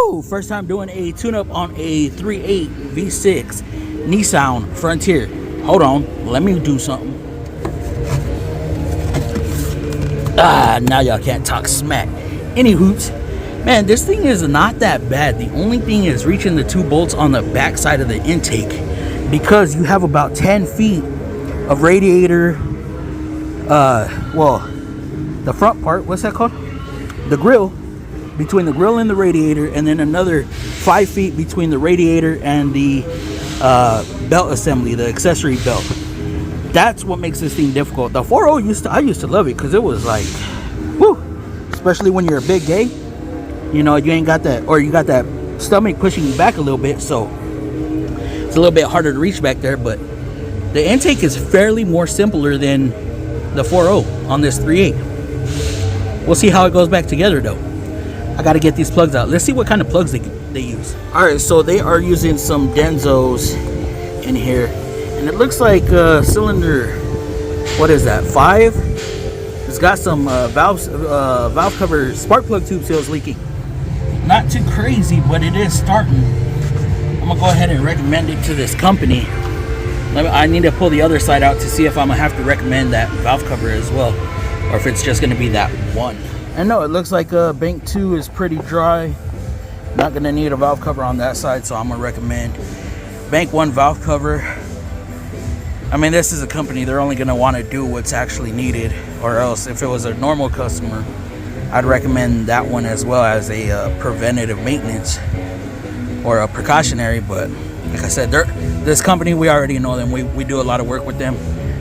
Woo! First time doing a tune-up on a 3.8 V6 Nissan Frontier. Hold on, let me do something. Now y'all can't talk smack. Any hoots. Man, this thing is not that bad. The only thing is reaching the 2 bolts on the back side of the intake, because you have about 10 feet of radiator, well, the front part, what's that called? The grill, between the grill and the radiator, and then another 5 feet between the radiator and the belt assembly, the accessory belt. That's what makes this thing difficult. The 4.0 I used to love it because it was like, whoo, especially when you're a big gay. You know, you ain't got that, or you got that stomach pushing you back a little bit, so it's a little bit harder to reach back there. But the intake is fairly more simpler than the 4.0 on this 3.8. We'll see how it goes back together though. I got to get these plugs out. Let's see what kind of plugs they use. All right, so they are using some Denzos in here, and it looks like cylinder, what is that, 5? It's got some valve cover spark plug tube seals leaking. Not too crazy, but it is starting. I'm gonna go ahead and recommend it to this company. I need to pull the other side out to see if I'm gonna have to recommend that valve cover as well, or if it's just gonna be that one. And no, it looks like bank 2 is pretty dry. Not gonna need a valve cover on that side, so I'm gonna recommend bank 1 valve cover. I mean, this is a company, they're only gonna wanna do what's actually needed, or else if it was a normal customer, I'd recommend that one as well as a preventative maintenance or a precautionary. But like I said, this company, we already know them. We do a lot of work with them.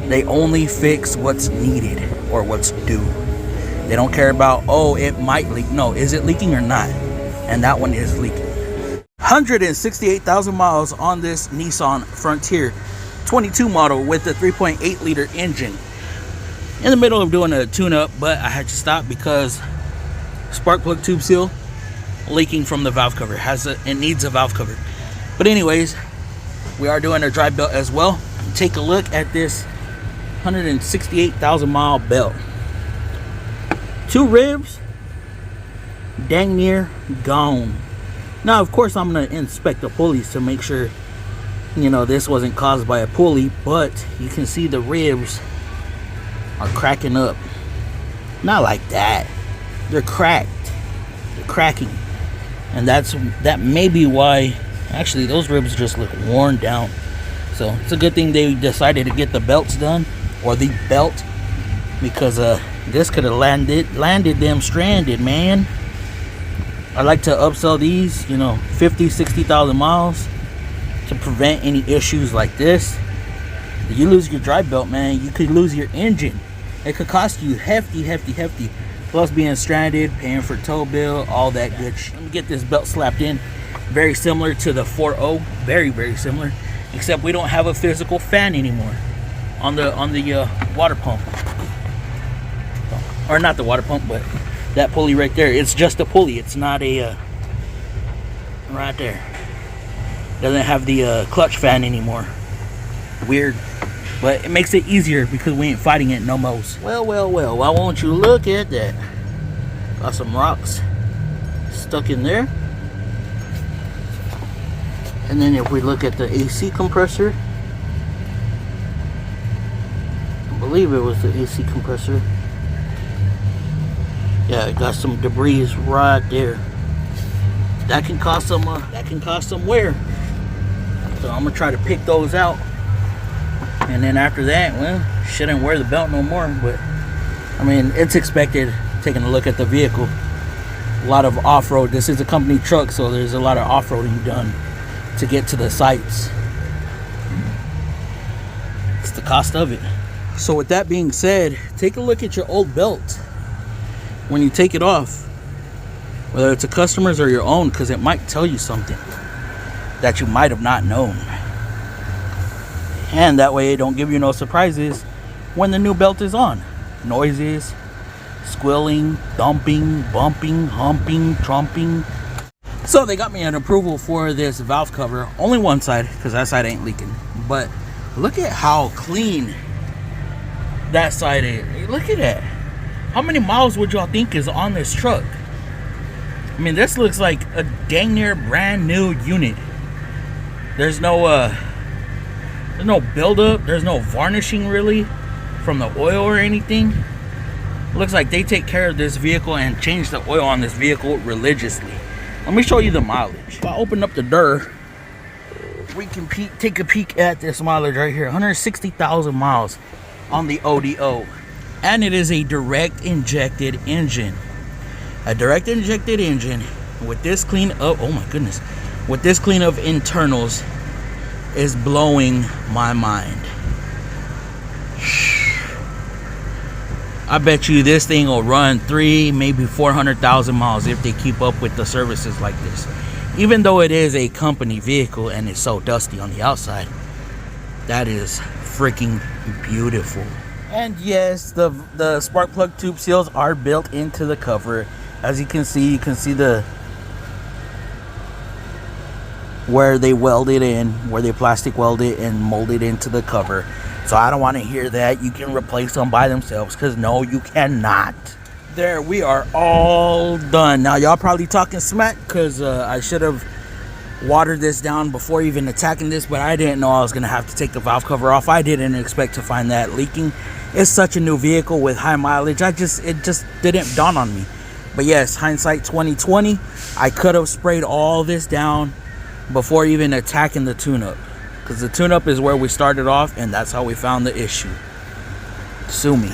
They only fix what's needed or what's due. They don't care about, oh, it might leak. No, is it leaking or not? And that one is leaking. 168,000 miles on this Nissan Frontier 22 model with a 3.8 liter engine. In the middle of doing a tune-up, but I had to stop because spark plug tube seal leaking from the valve cover. It needs a valve cover. But anyways, we are doing a dry belt as well. Take a look at this 168,000 mile belt. 2 ribs, dang near gone. Now, of course, I'm gonna inspect the pulleys to make sure, you know, this wasn't caused by a pulley, but you can see the ribs are cracking up. Not like that. They're cracked. They're cracking. And that may be why, actually, those ribs just look worn down. So it's a good thing they decided to get the belts done, or the belt, because this could have landed them stranded, man. I like to upsell these, you know, 50, 60,000 miles to prevent any issues like this. If you lose your dry belt, man, you could lose your engine. It could cost you hefty. Plus being stranded, paying for tow bill, all that good shit. Let me get this belt slapped in. Very similar to the 4.0, very similar, except we don't have a physical fan anymore on the water pump, or not the water pump, but that pulley right there. It's just a pulley. It's not a right there. Doesn't have the clutch fan anymore. Weird. But it makes it easier because we ain't fighting it no more. Well, why won't you look at that? Got some rocks stuck in there. And then if we look at the AC compressor, I believe it was the AC compressor. Yeah, it got some debris right there. That can cause some wear. So I'm gonna try to pick those out. And then after that, well, shouldn't wear the belt no more. But I mean, it's expected. Taking a look at the vehicle, a lot of off-road. This is a company truck, so there's a lot of off-roading done to get to the sites. It's the cost of it. So with that being said, take a look at your old belt when you take it off, whether it's a customer's or your own, because it might tell you something that you might have not known. And that way it don't give you no surprises when the new belt is on. Noises, squealing, thumping, bumping, humping, trumping. So they got me an approval for this valve cover. Only one side, because that side ain't leaking. But look at how clean that side is. Look at that. How many miles would y'all think is on this truck? I mean, this looks like a dang near brand new unit. There's no buildup. There's no varnishing really from the oil or anything. Looks like they take care of this vehicle and change the oil on this vehicle religiously. Let me show you the mileage. If I open up the door, we can take a peek at this mileage right here. 160,000 miles on the ODO. And it is a direct injected engine. A direct injected engine with this clean up, oh my goodness, with this clean of internals is blowing my mind. I bet you this thing will run 3, maybe 400,000 miles if they keep up with the services like this. Even though it is a company vehicle and it's so dusty on the outside, that is freaking beautiful. And yes, the spark plug tube seals are built into the cover. As you can see the where they weld it in, where they plastic weld it and mold it into the cover. So I don't want to hear that you can replace them by themselves, because no, you cannot. There, we are all done. Now y'all probably talking smack because I should have watered this down before even attacking this, but I didn't know I was gonna have to take the valve cover off. I didn't expect to find that leaking. It's such a new vehicle with high mileage. It just didn't dawn on me. But yes, hindsight 2020, I could have sprayed all this down before even attacking the tune-up, because the tune-up is where we started off, and that's how we found the issue. Sue me.